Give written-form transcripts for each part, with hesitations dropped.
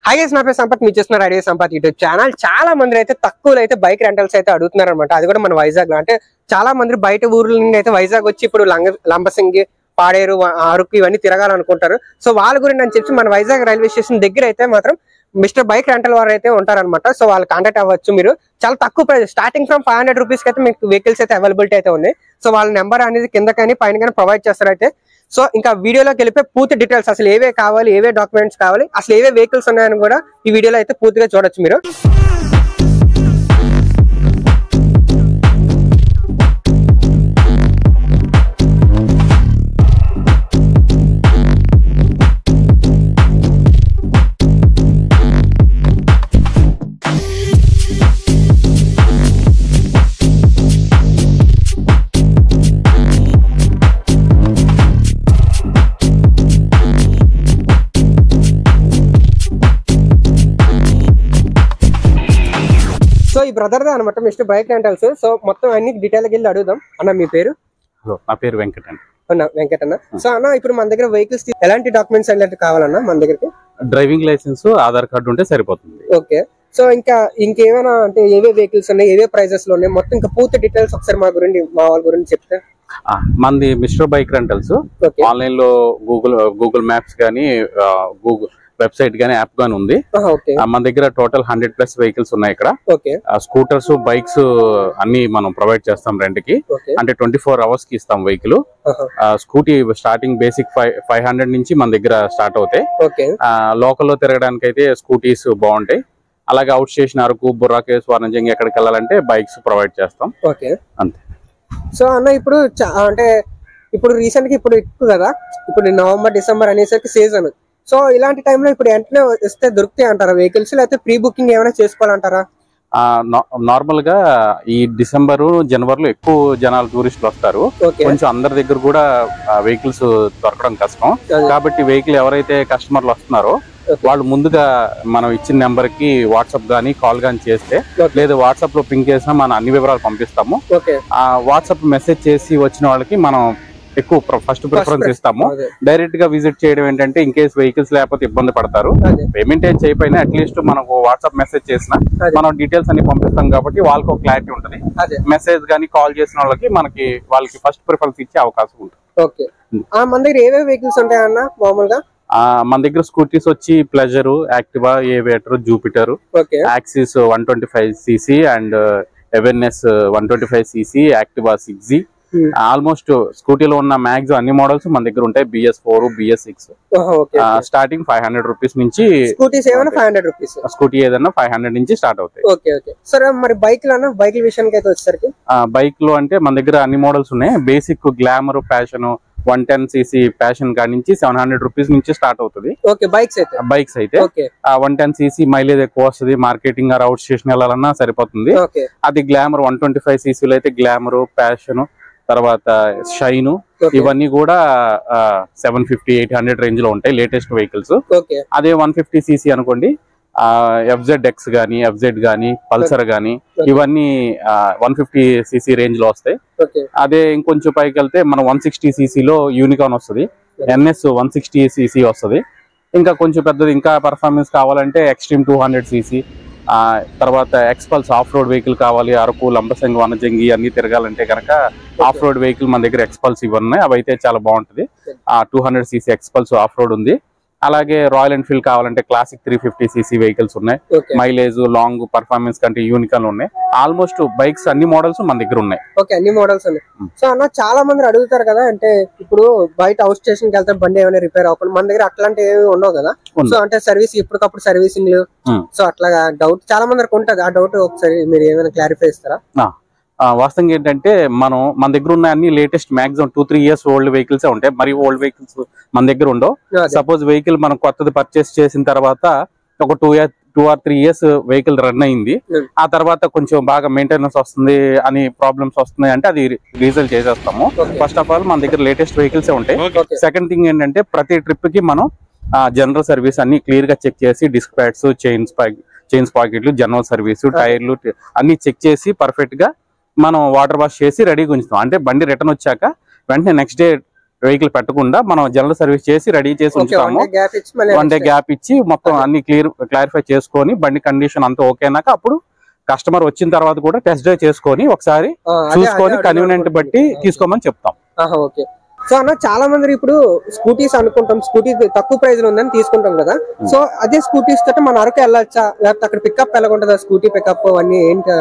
Hi guys, నా పేరు సంపత్. మీరు చూస్తున్నారు ఐడియా సంపత్ యూట్యూబ్ ఛానల్. చాలా మంది అయితే తక్కువలో అయితే బైక్ రెంటల్స్ అయితే అడుగుతున్నారు అనమాట. అది కూడా మన వైజాగ్ లో. అంటే చాలా మంది బయట ఊర్ల నుండి అయితే వైజాగ్ వచ్చి ఇప్పుడు లంబసింగి, పాడేరు, అరకు ఇవన్నీ తిరగాలనుకుంటారు. సో వాళ్ళ గురించి అని చెప్పి మన వైజాగ్ రైల్వే స్టేషన్ దగ్గర అయితే మాత్రం మిస్టర్ బైక్ రెంటల్ వారు అయితే ఉంటారనమాట. సో వాళ్ళు కాంటాక్ట్ అవ్వచ్చు. మీరు చాలా తక్కువ ప్రైస్, స్టార్టింగ్ ఫ్రమ్ 500 రూపీస్ అయితే మీకు వెహికల్స్ అయితే అవైలబిలిటీ అయితే ఉన్నాయి. సో వాళ్ళ నెంబర్ అనేది కింద కానీ పైన కానీ ప్రొవైడ్ చేస్తారు అయితే. సో ఇంకా వీడియోలోకి వెళ్ళిపోయి పూర్తి డీటెయిల్స్, అసలు ఏవే కావాలి, ఏవే డాక్యుమెంట్స్ కావాలి, అసలు ఏవే వెహికల్స్ ఉన్నాయని కూడా ఈ వీడియోలో అయితే పూర్తిగా చూడొచ్చు మీరు. సో ఈ బ్రదర్ దా అనమాట మిస్టర్ బైక్ రెంటల్స్. సో మొత్తం అన్ని డీటెయిల్ గా వెళ్ళి అడుగుదాం. అన్న మీ పేరు? నా పేరు వెంకట్ అండి. వెంకట్ అన్న. సో అన్న ఇప్పుడు మన దగ్గర వెహికల్స్ ఎలాంటి డాక్యుమెంట్స్ అలాంటివి కావాలన్నా మన దగ్గరికి? డ్రైవింగ్ లైసెన్స్, ఆధార్ కార్డు ఉంటే సరిపోతుంది. ఓకే. సో ఇంకేమైనా అంటే ఏవే వెహికల్స్ ఉన్నాయి, ఏవే ప్రైజెస్ లో ఉన్నాయి, మొత్తం ఇంకా పూర్తి డీటెయిల్స్ ఒకసారి మా వాళ్ళ గురించి చెప్తే. మంది మిస్టర్ బైక్ రెంటల్స్ ఆన్లైన్ లో గూగుల్ మ్యాప్స్ గానీ, గూగుల్ వెబ్సైట్ గానీ, యాప్ గానీ ఉంది. మన దగ్గర టోటల్ 100+ వెహికల్స్ ఉన్నాయి. ఇక్కడ స్కూటర్స్, బైక్స్ అన్ని మనం ప్రొవైడ్ చేస్తాం రెంట్ కి. అంటే 24 hours కి ఇస్తాం వెహికల్. స్కూటీ స్టార్టింగ్ బేసిక్ 500 నుంచి మన దగ్గర స్టార్ట్ అవుతాయి. లోకల్ లో తిరగడానికి అయితే స్కూటీస్ బాగుంటాయి. అలాగే అవుట్ స్టేషన్ అరకు, బుర్రాకేస్, వారణాసి ఎక్కడికి వెళ్ళాలంటే బైక్స్ ప్రొవైడ్ చేస్తాం. అంతే. సో అన్న ఇప్పుడు అంటే ఇప్పుడు రీసెంట్ గా ఇప్పుడు ఎక్కువ కదా, ఇప్పుడు నవంబర్, డిసెంబర్ అనేసరికి సీజన్. సో ఇలాంటి టైంలో ఇప్పుడు వెంటనే ఇస్తే దొరుకుతాయి అంటారా వెహికల్స్, లేకపోతే ప్రీ బుకింగ్ ఏమైనా చేసుకోవాలంటారా? నార్మల్ గా ఈ డిసెంబర్, జనవరిలో ఎక్కువ జనాలు, టూరిస్టులు వస్తారు. కొంచెం అందరి దగ్గర కూడా వెహికల్స్ దొరకడం కష్టం. కాబట్టి వెహికల్ ఎవరైతే కస్టమర్లు వస్తున్నారో వాళ్ళు ముందుగా మనం ఇచ్చిన నెంబర్ కి వాట్సాప్ గానీ, కాల్ గానీ చేస్తే, లేదా వాట్సాప్ లో పింక్ చేసినా మనం అన్ని వివరాలు పంపిస్తాము. వాట్సాప్ మెసేజ్ చేసి వచ్చిన వాళ్ళకి మనం ఎక్కువ ఫస్ట్ ప్రిఫరెన్స్ ఇస్తాము. డైరెక్ట్ గా విజిట్ చేయడం ఏంటంటే ఇన్ కేసు వెహికల్స్ లేకపోతే ఇబ్బంది పడతారు. పేమెంట్ ఏం చేయకపోయినా అట్లీస్ట్ మనకు వాట్సాప్ మెసేజ్ చేసినా మనం డీటెయిల్స్ అన్ని పంపిస్తాం కాబట్టి వాళ్ళకి ఒక క్లారిటీ ఉంటుంది. మెసేజ్ గానీ, కాల్ చేసిన వాళ్ళకి ఫస్ట్ ప్రిఫరెన్స్ ఇచ్చే అవకాశం ఉంటుంది. ఓకే. మన దగ్గర ఏవే వెహికల్స్ ఉంటాయన్న మామూలుగా? మన దగ్గర స్కూటీస్ వచ్చి Pleasure, Activa, Aviator, Jupiter, Access 125cc and Avenis 125cc, Activa 6G. Almost స్కూటీలో ఉన్న మ్యాక్సిమం అన్ని మోడల్స్ మన దగ్గర ఉంటాయి. BS4, BS6. స్టార్టింగ్ 500 రూపీస్ నుంచి స్కూటీస్ ఏమైనా 500 రూపీస్, స్కూటీ ఏదైనా 500 నుంచి స్టార్ట్ అవుతాయి. Okay okay. సరే మరి బైక్ విషయానికి అయితే వచ్చేసరికి బైక్ లో అంటే మన దగ్గర అన్ని మోడల్స్ ఉన్నాయి. Basic glamour, passion 110cc passion కాడి నుంచి 700 రూపీస్ నుంచి స్టార్ట్ అవుతుంది. బైక్స్ అయితే 110cc మైలేజ్ ఎక్కువ వస్తుంది. మార్కెటింగ్ ఆర్ అవుట్ స్టేషన్ వెళ్ళాలన్నా సరిపోతుంది. అది గ్లామర్ 125cc లో అయితే గ్లామర్, ప్యాషన్, తర్వాత షైన్, ఇవన్నీ కూడా 750-800 రేంజ్ లో ఉంటాయి లేటెస్ట్ వెహికల్స్. అదే 150cc అనుకోండి, FZX గానీ, FZ గానీ, పల్సర్ గానీ, ఇవన్నీ 150cc రేంజ్ లో వస్తాయి. అదే ఇంకొంచెం పైకి వెళ్తే మనం 160cc లో యూనికాన్ వస్తుంది, NS 160cc వస్తుంది. ఇంకా కొంచెం పెద్దది, ఇంకా పర్ఫార్మెన్స్ కావాలంటే ఎక్స్ట్రీమ్ 200cc, తర్వాత ఎక్స్పల్స్ ఆఫ్ రోడ్ వెహికల్ కావాలి. అరకు, లంబసింగి, వనజంగి అన్ని తిరగాలంటే కనుక ఆఫ్ రోడ్ వెహికల్ మన దగ్గర ఎక్స్పల్స్ ఇవన్నీ, అవి అయితే చాలా బాగుంటది. 200cc ఎక్స్పల్స్ ఆఫ్ రోడ్ ఉంది. అలాగే రాయల్ ఎన్ఫీల్డ్ కావాలంటే క్లాసిక్ 350cc వెహికల్స్ ఉన్నాయి. మైలేజ్, లాంగ్ పర్ఫార్మెన్స్ కంటే యూనికాన్ ఉన్నాయి. ఆల్మోస్ట్ బైక్స్ అన్ని మోడల్స్ మన దగ్గర ఉన్నాయి. అన్ని మోడల్స్ ఉన్నాయి. సో అన్న చాలా మంది అడుగుతారు కదా, అంటే ఇప్పుడు బయట అవుట్ స్టేషన్ కి వెళ్తే బండి ఏమైనా రిపేర్ అవ్వకుండా, మన దగ్గర అట్లాంటి ఏమి ఉండవు కదా. సో అంటే సర్వీస్ ఇప్పటికప్పుడు సర్వీసింగ్, సో అట్లాగా డౌట్ చాలా మందికి ఉంటుంది. ఆ డౌట్ ఒకసారి మీరు ఏమైనా క్లారిఫై ఇస్తారా? వాస్తవంగా ఏంటంటే మన దగ్గర ఉన్న అన్ని latest maximum 2-3 years old vehicles ఉంటాయి. మరి ఓల్డ్ వెహికల్స్ మన దగ్గర ఉండవు. సపోజ్ వెహికల్ మనం కొత్తది పర్చేస్ చేసిన తర్వాత ఒక 2 or 3 years వెహికల్ రన్ అయింది, ఆ తర్వాత కొంచెం బాగా మెయింటెనెన్స్ వస్తుంది అని ప్రాబ్లమ్స్ వస్తున్నాయి అంటే అది రీజల్ చేసేస్తాము. ఫస్ట్ ఆఫ్ ఆల్ మన దగ్గర లేటెస్ట్ వెహికల్స్ ఉంటాయి. సెకండ్ థింగ్ ఏంటంటే ప్రతి ట్రిప్ కి మనం జనరల్ సర్వీస్ అన్ని క్లియర్ గా చెక్ చేసి, డిస్క్ ప్యాడ్స్, చైన్స్ పాకెట్లు, జనరల్ సర్వీస్, టైర్లు అన్ని చెక్ చేసి పర్ఫెక్ట్ గా మనం వాటర్ వాష్ చేసి రెడీగా ఉంచుతాం. అంటే బండి రిటర్న్ వచ్చాక వెంటనే నెక్స్ట్ డే వెహికల్ పెట్టకుండా మనం జనరల్ సర్వీస్ చేసి రెడీ చేసి ఉంచుతాము. 1 డే గ్యాప్ ఇచ్చి మొత్తం అన్ని క్లారిఫై చేసుకొని బండి కండిషన్ అంతా ఓకేనాక అప్పుడు కస్టమర్ వచ్చిన తర్వాత కూడా టెస్ట్ డ్రైవ్ చేసుకొని ఒకసారి చూసుకొని కన్వీనియంట్ బట్టి తీసుకోమని చెప్తాం. ఓకే. సో అన్న చాలా మంది ఇప్పుడు స్కూటీస్ అనుకుంటాం, స్కూటీ తక్కువ ప్రైస్ లో ఉందని తీసుకుంటాం కదా. సో అదే స్కూటీస్ తోటి మన అరకు వెళ్ళొచ్చా, లేకపోతే అక్కడ పికప్ ఎలాగుంటుందా, స్కూటీ పికప్ అవన్నీ ఏంటి?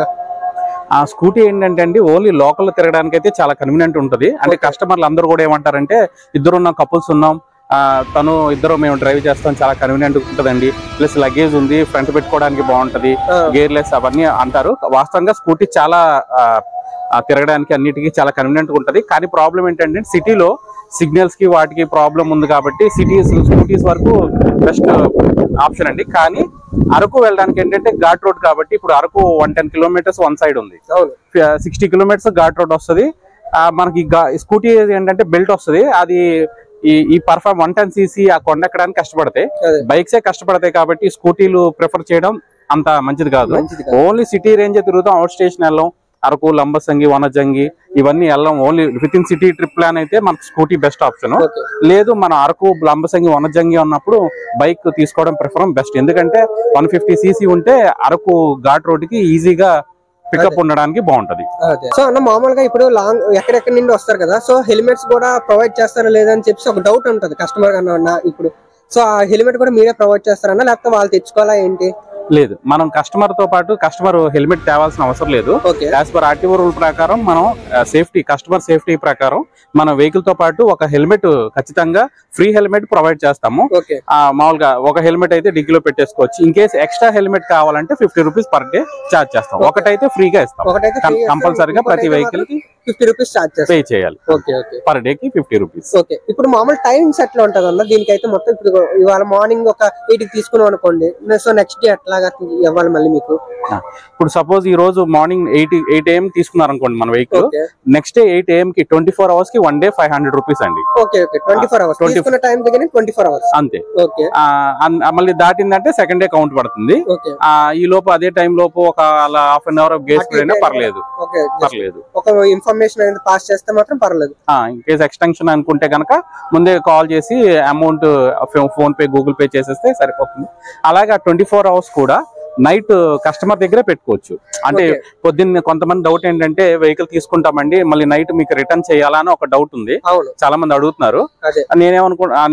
ఆ స్కూటీ ఏంటంటే అండి ఓన్లీ లోకల్ తిరగడానికి అయితే చాలా కన్వీనియంట్ ఉంటుంది. అంటే కస్టమర్లు అందరూ కూడా ఏమంటారంటే ఇద్దరున్న కపుల్స్ ఉన్నాం, తను ఇద్దరు మేము డ్రైవ్ చేస్తాం, చాలా కన్వీనియంట్ ఉంటుందండి, ప్లస్ లగేజ్ ఉంది, ఫ్రంట్ పెట్టుకోవడానికి బాగుంటది, గేర్లెస్ అవన్నీ అంటారు. వాస్తవంగా స్కూటీ చాలా తిరగడానికి అన్నిటికీ చాలా కన్వీనియంట్ ఉంటది. కానీ ప్రాబ్లం ఏంటంటే సిటీలో సిగ్నల్స్ కి వాటికి ప్రాబ్లం ఉంది కాబట్టి స్కూటీస్ వరకు బెస్ట్ ఆప్షన్ అండి. కానీ అరకు వెళ్ళడానికి ఏంటంటే ఘాట్ రోడ్ కాబట్టి ఇప్పుడు అరకు 110 కిలోమీటర్స్ వన్ సైడ్ ఉంది, 60 కిలోమీటర్స్ ఘాట్ రోడ్ వస్తుంది. మనకి స్కూటీ ఏంటంటే బెల్ట్ వస్తుంది, అది ఈ పర్ఫార్మ్ 110cc ఆ కొండెక్కడానికి కష్టపడతాయి, బైక్సే కష్టపడతాయి. కాబట్టి స్కూటీలు ప్రిఫర్ చేయడం అంత మంచిది కాదు. ఓన్లీ సిటీ రేంజ్ తిరుగుతాం, అవుట్ స్టేషన్ వెళ్ళాం, అరకు, లంబసింగి, వనజంగి ఇవన్నీ వెళ్ళాం. Only with in city trip plan అయితే మనకు స్కూటీ బెస్ట్ ఆప్షన్. లేదు మన అరకు, లంబసింగి, వనజంగి ఉన్నప్పుడు బైక్ తీసుకోవడం ప్రిఫర్ బెస్ట్. ఎందుకంటే 150cc ఉంటే అరకు ఘాట్ రోడ్ కి ఈజీగా పికప్ ఉండడానికి బాగుంటది. సో అన్న మామూలుగా ఇప్పుడు లాంగ్ ఎక్కడెక్కడి నుండి వస్తారు కదా, సో హెల్మెట్స్ కూడా ప్రొవైడ్ చేస్తారా లేదని చెప్పి ఒక డౌట్ ఉంటది కస్టమర్ కన్నా ఇప్పుడు. సో ఆ హెల్మెట్ కూడా మీరే ప్రొవైడ్ చేస్తారన్నా లేకపోతే వాళ్ళు తెచ్చుకోవాలా ఏంటి? లేదు, మనం కస్టమర్ తో పాటు కస్టమర్ హెల్మెట్ తేవాల్సిన అవసరం లేదు. యాజ్ పర్ ఆర్టీఓ రూల్ ప్రకారం మనం సేఫ్టీ, కస్టమర్ సేఫ్టీ ప్రకారం మన వెహికల్ తో పాటు ఒక హెల్మెట్ ఖచ్చితంగా ఫ్రీ హెల్మెట్ ప్రొవైడ్ చేస్తాము. మామూలుగా ఒక హెల్మెట్ అయితే డిక్కీలో పెట్టేసుకోవచ్చు. ఇన్ కేసు ఎక్స్ట్రా హెల్మెట్ కావాలంటే 50 రూపీస్ పర్ డే చార్జ్ చేస్తాం. ఒకటైతే ఫ్రీగా ఇస్తాం, కంపల్సరీగా ప్రతి వెహికల్ కి 50 రూపీస్ చార్జ్ పే చేయాలి. పర్ డే కి 50 రూపీస్. ఇప్పుడు మామూలు టైమింగ్స్ ఎట్లా ఉంటుంది అన్న దీనికైతే? మొత్తం ఇప్పుడు ఇవాళ మార్నింగ్ ఒక 8కి తీసుకున్నాం అనుకోండి, సో నెక్స్ట్ డే ఎట్లాగా ఇవ్వాలి మళ్ళీ మీకు? ఇప్పుడు సపోజ్ ఈ రోజు మార్నింగ్ 8 AM తీసుకున్నారు అనుకోండి మన వెహికల్, నెక్స్ట్ డే 8 AM కి 24 అవర్స్ కి 1 డే 500 రూపీస్ అండి. 24 అవర్స్ తీసుకున్న టైం దగ్గర 24 అవర్స్ అంతే. మళ్ళీ దాటిందంటే సెకండ్ డే కౌంట్ పడుతుంది. ఈ లోపు అదే టైం లోపు ఒక అలా హాఫ్ అన్ అవర్ గేస్ అయినా పర్లేదు. ఒక ఇన్ఫర్మేషన్ అనేది పాస్ చేస్తే మాత్రం పర్లేదు. ఇన్ కేసు ఎక్స్టెన్షన్ అనుకుంటే కనుక ముందే కాల్ చేసి amount phone pay, Google pay చేసేస్తే సరిపోతుంది. అలాగే 24 అవర్స్ కూడా నైట్ కస్టమర్ దగ్గరే పెట్టుకోవచ్చు. అంటే పొద్దున్న కొంతమంది డౌట్ ఏంటంటే వెహికల్ తీసుకుంటామండి మళ్ళీ నైట్ మీకు రిటర్న్ చేయాలా అని ఒక డౌట్ ఉంది, చాలా మంది అడుగుతున్నారు.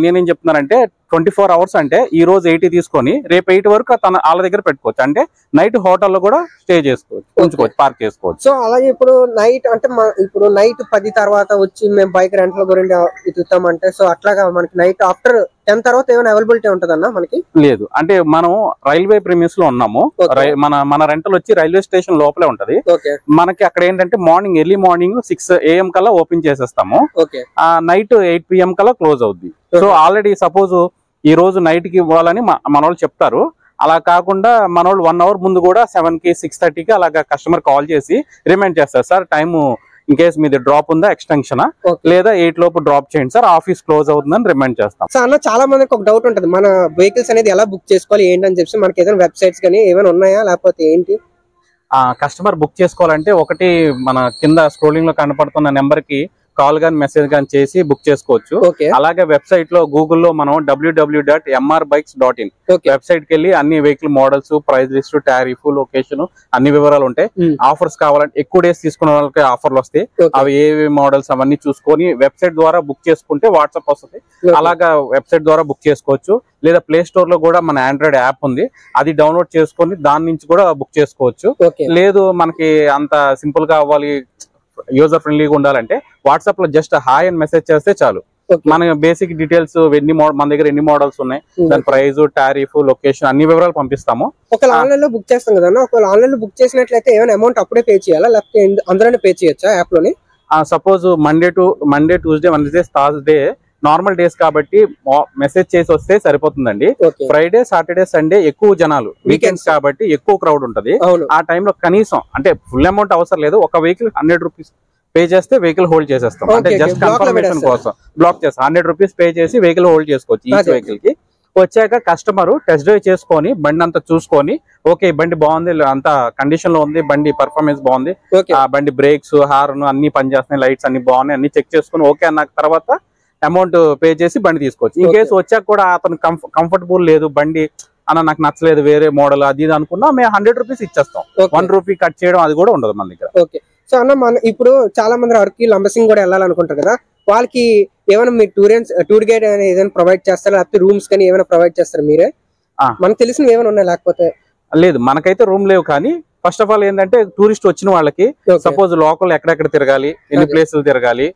నేనేం చెప్తున్నానంటే 24 అవర్స్ అంటే ఈ రోజు 80 తీసుకొని రేపు 8 వరకు వాళ్ళ దగ్గర పెట్టుకోవచ్చు. అంటే నైట్ హోటల్లో కూడా స్టే చేసుకోవచ్చు, ఉంచుకోవచ్చు, పార్క్ చేసుకోవచ్చు. సో అలాగే ఇప్పుడు నైట్ అంటే ఇప్పుడు నైట్ 10 తర్వాత వచ్చి మేము బైక్ రెంట్ల గురించి ఇస్తామంటే, సో అట్లాగా మనకి నైట్ ఆఫ్టర్ 10 తర్వాత ఏమైనా అవైలబిలిటీ ఉంటుందన్నా మనకి? లేదు, అంటే మనం రైల్వే ప్రిమిస్ లో ఉన్నాము. మన రెంటల్ వచ్చి రైల్వే స్టేషన్ లోపలే ఉంటది. మనకి అక్కడ ఏంటంటే మార్నింగ్ ఎర్లీ మార్నింగ్ 6 AM కల్లా ఓపెన్ చేసేస్తాము, నైట్ 8 PM కల్లా క్లోజ్ అవుద్ది. సో ఆల్రెడీ సపోజ్ ఈ రోజు నైట్ కి ఇవ్వాలని మన వాళ్ళు చెప్తారు. అలా కాకుండా మన వాళ్ళు 1 అవర్ ముందు కూడా 7కి 6:30కి అలాగా కస్టమర్ కాల్ చేసి రిమైండ్ చేస్తారు, సార్ టైము ఇన్ కేసు మీది డ్రాప్ ఉందా, ఎక్స్టెన్షన్ లేదా 8 లోపు డ్రాప్ చేయండి సార్, ఆఫీస్ క్లోజ్ అవుతుందని రిమైండ్ చేస్తాం. సార్ అన్న చాలా మందికి ఒక డౌట్ ఉంటుంది, మన వెహికల్స్ అనేది ఎలా బుక్ చేసుకోవాలి ఏంటని చెప్పి. మనకి ఏదైనా వెబ్సైట్స్ కానీ ఏమైనా ఉన్నాయా లేకపోతే ఏంటి? కస్టమర్ బుక్ చేసుకోవాలంటే ఒకటి మన కింద స్క్రోలింగ్ లో కనపడుతున్న నెంబర్ కి కాల్ గాని మెసేజ్ గాని చేసి బుక్ చేసుకోవచ్చు. అలాగే వెబ్సైట్ లో గూగుల్లో మనం www.mrbikes.in వెబ్సైట్ కి వెళ్ళి అన్ని vehicle models, price list, tariff, location అన్ని వివరాలు ఉంటాయి. ఆఫర్స్ కావాలంటే ఎక్కువ డేస్ తీసుకున్న వాళ్ళకి ఆఫర్లు వస్తాయి, అవి ఏ మోడల్స్ అవన్నీ చూసుకొని వెబ్సైట్ ద్వారా బుక్ చేసుకుంటే వాట్సాప్ వస్తుంది. అలాగా వెబ్సైట్ ద్వారా బుక్ చేసుకోవచ్చు. లేదా ప్లే స్టోర్ లో కూడా మన ఆండ్రాయిడ్ యాప్ ఉంది, అది డౌన్లోడ్ చేసుకొని దాని నుంచి కూడా బుక్ చేసుకోవచ్చు. లేదు మనకి అంత సింపుల్ గా అవ్వాలి, యూజర్ ఫ్రెండ్లీగా ఉండాలంటే వాట్సాప్ లో జస్ట్ హాయ్ అని మెసేజ్ చేస్తే చాలు. మన బేసిక్ డీటెయిల్స్ మన దగ్గర ఎన్ని మోడల్స్ ఉన్నాయి, దాని ప్రైస్, టారిఫ్, లొకేషన్ అన్ని వివరాలు పంపిస్తాము. ఒక ఆన్లైన్ లో బుక్ చేస్తాం కదా, ఒకవేళ ఆన్లైన్ లో బుక్ చేసినట్లయితే ఏమైనా అమౌంట్ అప్పుడే పే చేయాలా లేకపోతే అందులోనే పే చేయొచ్చా యాప్ లోని? Suppose Monday, Tuesday, Wednesday, Thursday normal days కాబట్టి మెసేజ్ చేసి వస్తే సరిపోతుందండి. ఫ్రైడే, సాటర్డే, సండే ఎక్కువ జనాలు, వీకెండ్స్ కాబట్టి ఎక్కువ క్రౌడ్ ఉంటది. ఆ టైంలో కనీసం అంటే ఫుల్ అమౌంట్ అవసరం లేదు, ఒక వెహికల్ 100 రూపీస్ పే చేస్తే వెహికల్ హోల్డ్ చేసేస్తాం. అంటే జస్ట్ కన్ఫర్మేషన్ కోసం బ్లాక్ చేస్తాం. 100 రూపీస్ పే చేసి వెహికల్ హోల్డ్ చేసుకోవచ్చు. ఈచ్ వెహికల్ కి వచ్చాక కస్టమర్ టెస్ట్ డ్రైవ్ చేసుకొని బండి అంతా చూసుకొని ఓకే బండి బాగుంది, అంత కండిషన్ లో ఉంది, బండి పర్ఫార్మెన్స్ బాగుంది, ఆ బండి బ్రేక్స్, హార్న్ అన్ని పనిచేస్తున్నాయి, లైట్స్ అన్ని బాగున్నాయి, అన్ని చెక్ చేసుకుని ఓకే అన్న తర్వాత అమౌంట్ పే చేసి బండి తీసుకోవచ్చు. ఇన్ కేసు వచ్చాక కూడా అతను కంఫర్టబుల్ లేదు బండి అన్న నాకు నచ్చలేదు వేరే మోడల్ అది ఇది అనుకున్నా మేము 100 రూపీస్ ఇచ్చేస్తాం. 1 రూపీ కట్ చేయడం అది కూడా ఉండదు మన దగ్గర. ఓకే. సో అన్న మన ఇప్పుడు చాలా మంది అరకు లంబసింగ్ కూడా వెళ్ళాలనుకుంటారు కదా, వాళ్ళకి ఏమైనా మీరు టూర్ గైడ్ అనేది ఏదైనా ప్రొవైడ్ చేస్తారా, లేకపోతే రూమ్స్ కానీ ఏమైనా ప్రొవైడ్ చేస్తారా మీరే? మనకు తెలిసినవి ఏమైనా ఉన్నాయి లేకపోతే? లేదు మనకైతే రూమ్ లేవు, కానీ ఫస్ట్ ఆఫ్ ఆల్ ఏంటంటే టూరిస్ట్ వచ్చిన వాళ్ళకి సపోజ్ లోకల్ ఎక్కడెక్కడ తిరగాలి, ఎన్ని ప్లేసులు తిరగాలి,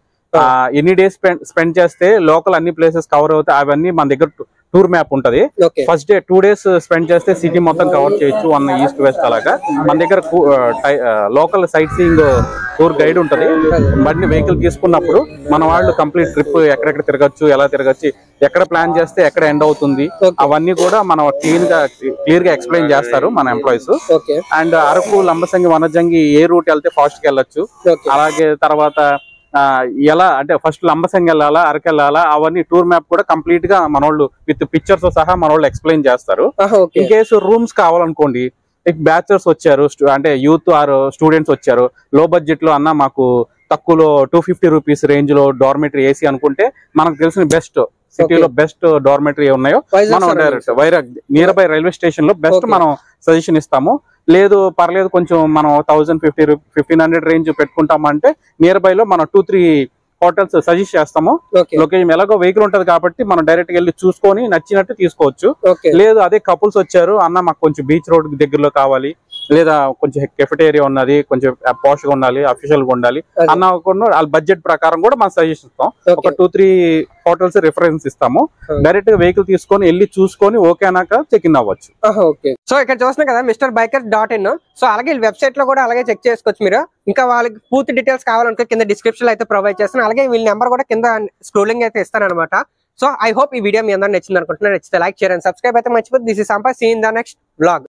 ఎన్ని డేస్ స్పెండ్ చేస్తే లోకల్ అన్ని ప్లేసెస్ కవర్ అవుతాయి అవన్నీ మన దగ్గర టూర్ మ్యాప్ ఉంటది. ఫస్ట్ డే 2 days స్పెండ్ చేస్తే సిటీ మొత్తం కవర్ చేయొచ్చు, 1 ఈస్ట్ వెస్ట్ అలాగా. మన దగ్గర local sight seeing tour guide ఉంటది. బండి వెహికల్ తీసుకున్నప్పుడు మన వాళ్ళు కంప్లీట్ ట్రిప్ ఎక్కడెక్కడ తిరగచ్చు, ఎలా తిరగచ్చు, ఎక్కడ ప్లాన్ చేస్తే ఎక్కడ ఎండ్ అవుతుంది అవన్నీ కూడా మనం క్లియర్ గా ఎక్స్ప్లెయిన్ చేస్తారు మన ఎంప్లాయీస్. అండ్ అరకు, లంబసింగి, వనజంగి ఏ రూట్ వెళ్తే ఫాస్ట్ గా వెళ్ళొచ్చు, అలాగే తర్వాత ఎలా అంటే ఫస్ట్ లంబసింగి వెళ్ళాలా, అరకు వెళ్ళాలా, అవన్నీ టూర్ మ్యాప్ కూడా కంప్లీట్ గా మనోళ్ళు విత్ పిక్చర్స్ తో సహా మనోళ్ళు ఎక్స్ప్లెయిన్ చేస్తారు. ఇన్ కేసు రూమ్స్ కావాలనుకోండి, బ్యాచులర్స్ వచ్చారు అంటే యూత్ ఆర్ స్టూడెంట్స్ వచ్చారు, లో బడ్జెట్ లో అన్న మాకు తక్కువలో 250 రూపీస్ రేంజ్ లో డార్మెటరీ ఏసీ అనుకుంటే మనకు తెలిసిన బెస్ట్ సిటీలో బెస్ట్ డార్మెటరీ ఉన్నాయో మనం డైరెక్ట్ వైరాగ్ నియర్ బై రైల్వే స్టేషన్ లో బెస్ట్ మనం సజెషన్ ఇస్తాము. లేదు పర్లేదు కొంచెం మనం 1500 రేంజ్ పెట్టుకుంటామంటే నియర్ బై లో మనం 2-3 హోటల్స్ సజెస్ట్ చేస్తాము. లొకేషన్ ఎలాగో వెహికల్ ఉంటది కాబట్టి మనం డైరెక్ట్ గా వెళ్ళి చూసుకొని నచ్చినట్టు తీసుకోవచ్చు. లేదు అదే కపుల్స్ వచ్చారు అన్న మాకు కొంచెం బీచ్ రోడ్ దగ్గరలో కావాలి, లేదా కొంచెం కెఫెటేరియా ఉన్నది, కొంచెం పాష్ గా ఉండాలి, అఫీషియల్ గా ఉండాలి అన్న వాళ్ళ బడ్జెట్ ప్రకారం కూడా మనం సజెషన్ ఇస్తాం. ఒక 2-3 హోటల్స్ రిఫరెన్స్ ఇస్తాము. డైరెక్ట్ గా వెహికల్ తీసుకొని వెళ్ళి చూసుకొని ఓకే అన్నాక చెక్ ఇన్ అవ్వచ్చు. సో ఇక్కడ చూస్తున్నాం కదా MrBikers.in. సో అలాగే వెబ్సైట్ లో కూడా అలాగే చెక్ చేసుకోవచ్చు మీరు. ఇంకా వాళ్ళకి పూర్తి డీటెయిల్స్ కావాలనుకో కింద డిస్క్రిప్షన్ లో అయితే ప్రొవైడ్ చేస్తాను. అలాగే వీళ్ళ నెంబర్ కూడా కింద స్క్రోలింగ్ అయితే ఇస్తాను అనమాట. సో ఐ హోప్ ఈ వీడియో మీ అందరూ నచ్చింది అనుకుంటున్నాను. నచ్చితే లైక్, షేర్ అండ్ సబ్స్క్రైబ్ అయితే మర్చిపోద్దు. This is Sampath, see in the next vlog.